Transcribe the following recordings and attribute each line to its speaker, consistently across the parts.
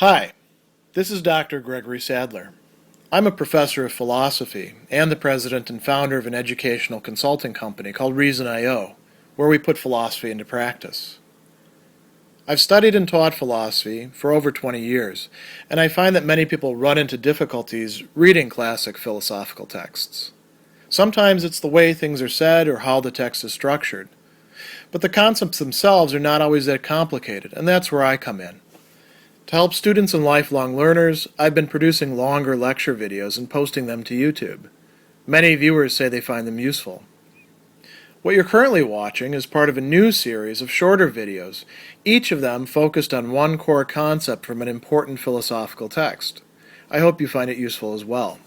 Speaker 1: Hi, this is Dr. Gregory Sadler. I'm a professor of philosophy and the president and founder of an educational consulting company called Reason.io, where we put philosophy into practice. I've studied and taught philosophy for over 20 years, and I find that many people run into difficulties reading classic philosophical texts. Sometimes it's the way things are said or how the text is structured. But the concepts themselves are not always that complicated, and that's where I come in. To help students and lifelong learners, I've been producing longer lecture videos and posting them to YouTube. Many viewers say they find them useful. What you're currently watching is part of a new series of shorter videos, each of them focused on one core concept from an important philosophical text. I hope you find it useful as well.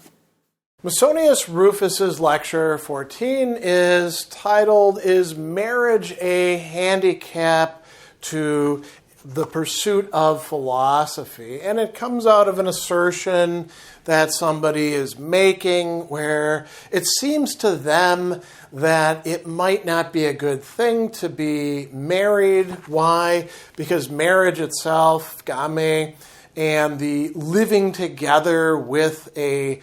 Speaker 1: Musonius Rufus's lecture 14 is titled, "Is Marriage a Handicap to the Pursuit of Philosophy?" And it comes out of an assertion that somebody is making where it seems to them that it might not be a good thing to be married. Why? Because marriage itself, game, and the living together with a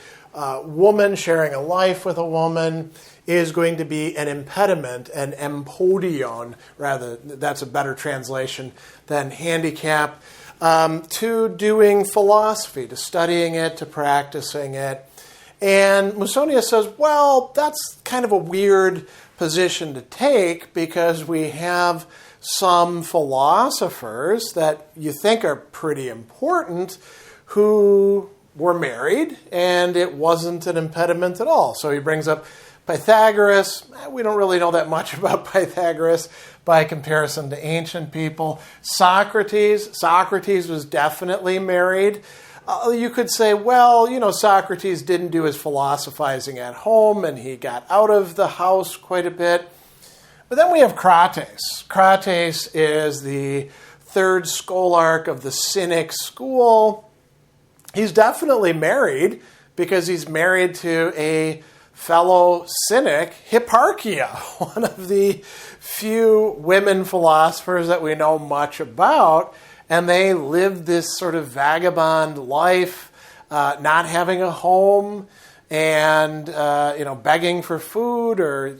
Speaker 1: woman, sharing a life with a woman, is going to be an impediment, an empodion, rather, that's a better translation than handicap, to doing philosophy, to studying it, to practicing it. And Musonius says, well, that's kind of a weird position to take because we have some philosophers that you think are pretty important who were married, and it wasn't an impediment at all. So he brings up Pythagoras. We don't really know that much about Pythagoras by comparison to ancient people. Socrates was definitely married. You could say, well, Socrates didn't do his philosophizing at home, and he got out of the house quite a bit. But then we have Crates. Crates is the third scholarch of the Cynic school. He's definitely married because he's married to a fellow Cynic, Hipparchia, one of the few women philosophers that we know much about, and they lived this sort of vagabond life, not having a home, and begging for food or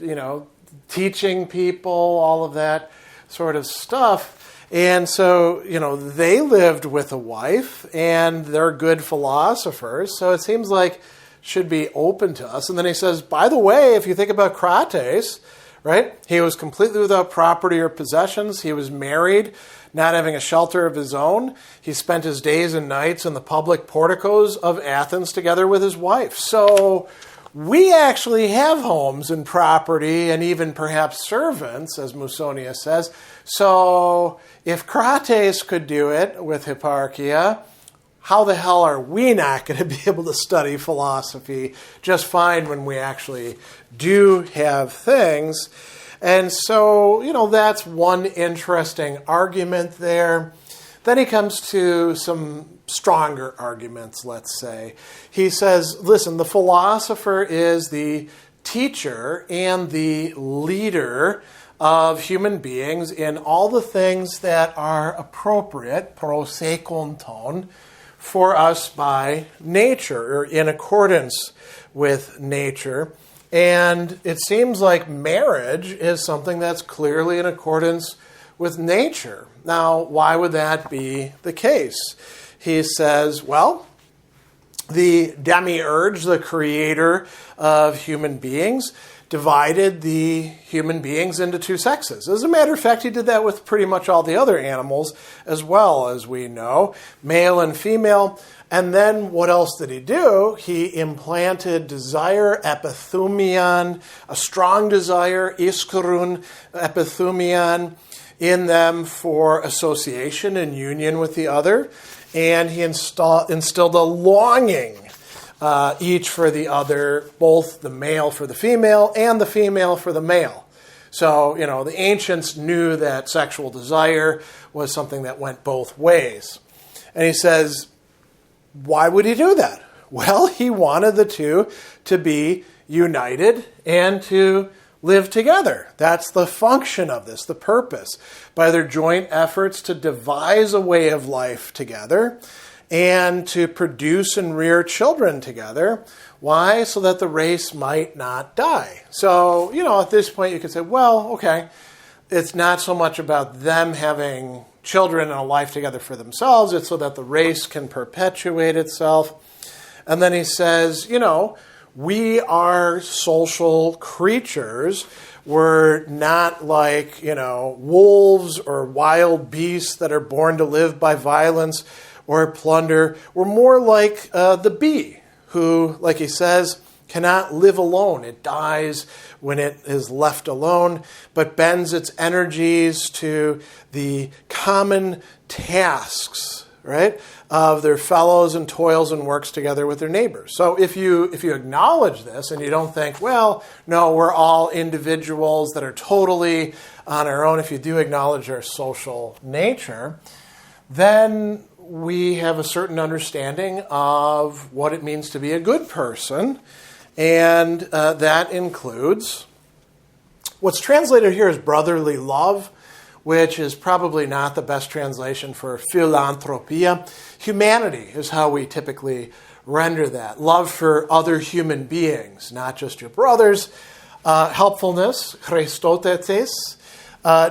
Speaker 1: teaching people, all of that sort of stuff. And so, they lived with a wife, and they're good philosophers, so it seems like should be open to us. And then he says, by the way, if you think about Crates, right, he was completely without property or possessions. He was married, not having a shelter of his own. He spent his days and nights in the public porticos of Athens together with his wife. So we actually have homes and property and even perhaps servants, as Musonius says. So if Crates could do it with Hipparchia, how the hell are we not going to be able to study philosophy just fine when we actually do have things? And so, that's one interesting argument there. Then he comes to some stronger arguments, let's say. He says, listen, the philosopher is the teacher and the leader of human beings in all the things that are appropriate, prosekonton, for us by nature, or in accordance with nature. And it seems like marriage is something that's clearly in accordance with nature. Now, why would that be the case? He says, well, the demiurge, the creator of human beings, divided the human beings into two sexes. As a matter of fact, he did that with pretty much all the other animals as well, as we know, male and female. And then what else did he do? He implanted desire, epithumion, a strong desire, iskurun, epithumion, in them for association and union with the other. And he instilled a longing, each for the other, both the male for the female and the female for the male. So, the ancients knew that sexual desire was something that went both ways. And he says, why would he do that? Well, he wanted the two to be united and to live together. That's the function of this, the purpose. By their joint efforts to devise a way of life together and to produce and rear children together. Why? So that the race might not die. So, at this point you could say, well, okay, it's not so much about them having children and a life together for themselves, it's so that the race can perpetuate itself. And then he says, we are social creatures. We're not like, wolves or wild beasts that are born to live by violence or plunder. We're more like the bee, who, like he says, cannot live alone. It dies when it is left alone, but bends its energies to the common tasks, right, of their fellows and toils and works together with their neighbors. So if you acknowledge this and you don't think, well, no, we're all individuals that are totally on our own, if you do acknowledge our social nature, then we have a certain understanding of what it means to be a good person, and that includes what's translated here as brotherly love, which is probably not the best translation for philanthropia. Humanity is how we typically render that. Love for other human beings, not just your brothers. Helpfulness, Christotetes,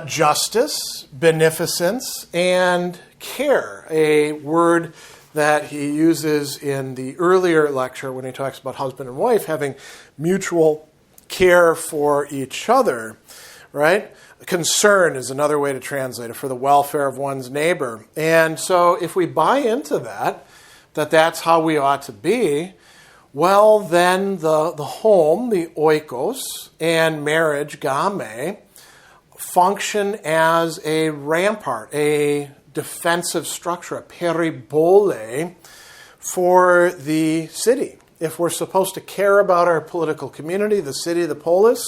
Speaker 1: justice, beneficence, and care, a word that he uses in the earlier lecture when he talks about husband and wife having mutual care for each other, right? Concern is another way to translate it, for the welfare of one's neighbor. And so if we buy into that that's how we ought to be, well, then the home, the oikos, and marriage, game, function as a rampart, a defensive structure, a peribole for the city. If we're supposed to care about our political community, the city, the polis,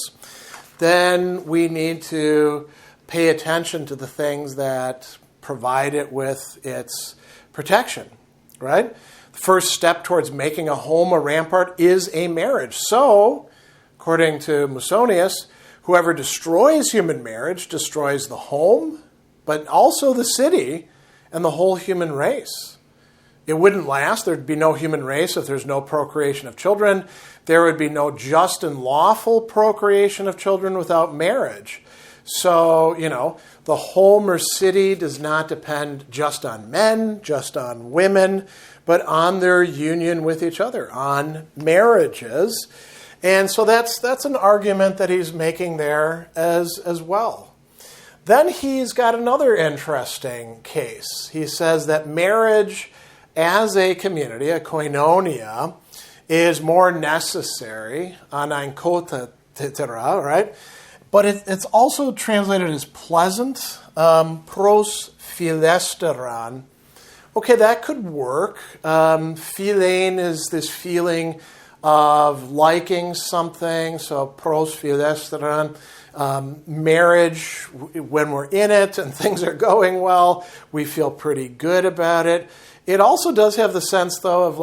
Speaker 1: then we need to pay attention to the things that provide it with its protection, right? The first step towards making a home a rampart is a marriage. So, according to Musonius, whoever destroys human marriage destroys the home, but also the city and the whole human race. It wouldn't last. There'd be no human race if there's no procreation of children. There would be no just and lawful procreation of children without marriage. So, the home or city does not depend just on men, just on women, but on their union with each other, on marriages. And so that's an argument that he's making there as well. Then he's got another interesting case. He says that marriage as a community, a koinonia, is more necessary, anankotera, right? But it's also translated as pleasant, pros philesteran. Okay, that could work. Philein is this feeling of liking something, so pros philesteran. Marriage, when we're in it and things are going well, we feel pretty good about it. It also does have the sense, though, of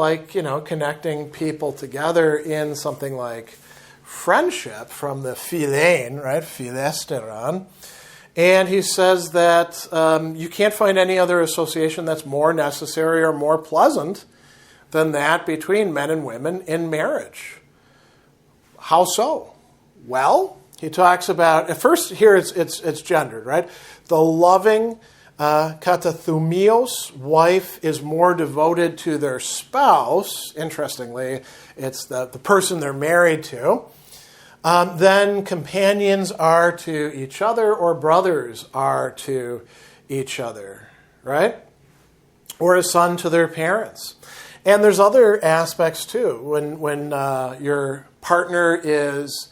Speaker 1: connecting people together in something like friendship from the philein, right, philesteran. And he says that you can't find any other association that's more necessary or more pleasant than that between men and women in marriage. How so? Well, he talks about, at first here it's gendered, right? The loving katathumios, wife, is more devoted to their spouse. Interestingly, it's the person they're married to. Then companions are to each other, or brothers are to each other, right? Or a son to their parents. And there's other aspects too. When your partner is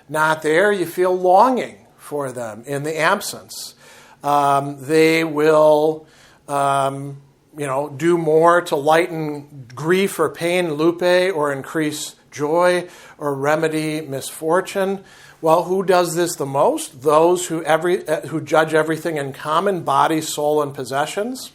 Speaker 1: not there, you feel longing for them in the absence. They will, do more to lighten grief or pain, lupe, or increase joy, or remedy misfortune. Well, who does this the most? Those who judge everything in common, body, soul, and possessions.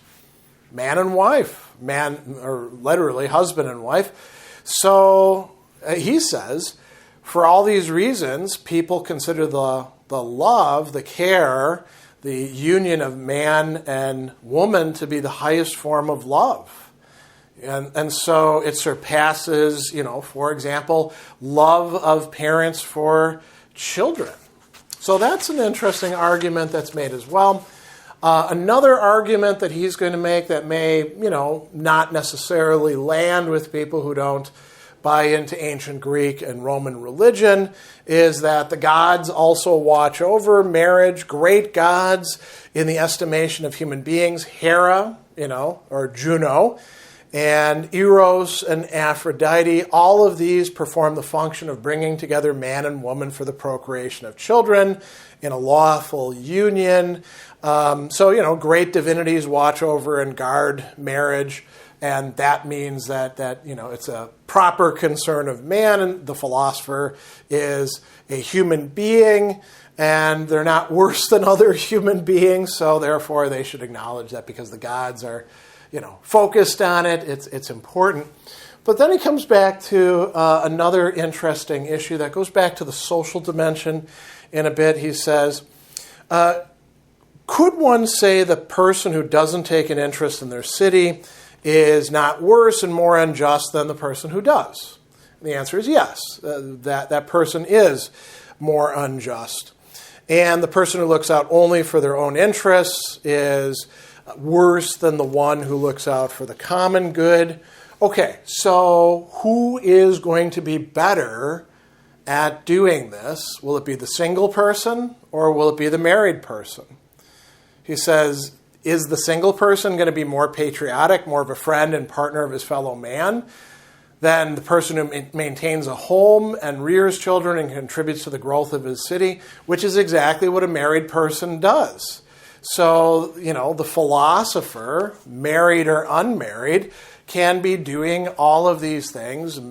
Speaker 1: Man and wife, or literally husband and wife. So he says, for all these reasons, people consider the love, the care, the union of man and woman to be the highest form of love. And so it surpasses, for example, love of parents for children. So that's an interesting argument that's made as well. Another argument that he's going to make that may, not necessarily land with people who don't buy into ancient Greek and Roman religion is that the gods also watch over marriage, great gods in the estimation of human beings, Hera, or Juno, and Eros and Aphrodite. All of these perform the function of bringing together man and woman for the procreation of children in a lawful union. So, great divinities watch over and guard marriage, and that means that it's a proper concern of man, and the philosopher is a human being, and they're not worse than other human beings, so therefore they should acknowledge that because the gods are, focused on it, it's important. But then he comes back to another interesting issue that goes back to the social dimension in a bit. He says, could one say the person who doesn't take an interest in their city is not worse and more unjust than the person who does? And the answer is yes, that person is more unjust. And the person who looks out only for their own interests is worse than the one who looks out for the common good. Okay, so who is going to be better at doing this? Will it be the single person or will it be the married person? He says, is the single person going to be more patriotic, more of a friend and partner of his fellow man than the person who maintains a home and rears children and contributes to the growth of his city, which is exactly what a married person does. So, the philosopher, married or unmarried, can be doing all of these things.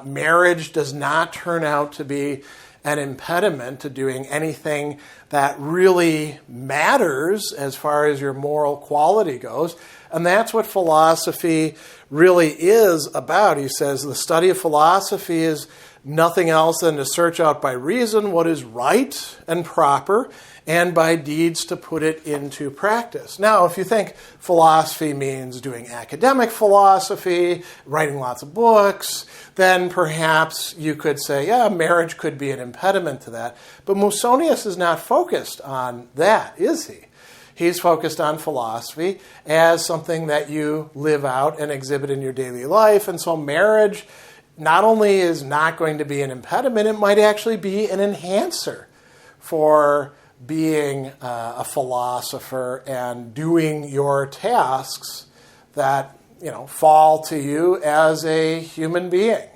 Speaker 1: Marriage does not turn out to be an impediment to doing anything that really matters as far as your moral quality goes. And that's what philosophy really is about. He says the study of philosophy is nothing else than to search out by reason what is right and proper, and by deeds to put it into practice. Now, if you think philosophy means doing academic philosophy, writing lots of books, then perhaps you could say, yeah, marriage could be an impediment to that. But Musonius is not focused on that, is he? He's focused on philosophy as something that you live out and exhibit in your daily life. And so marriage not only is not going to be an impediment, it might actually be an enhancer for being a philosopher and doing your tasks that fall to you as a human being.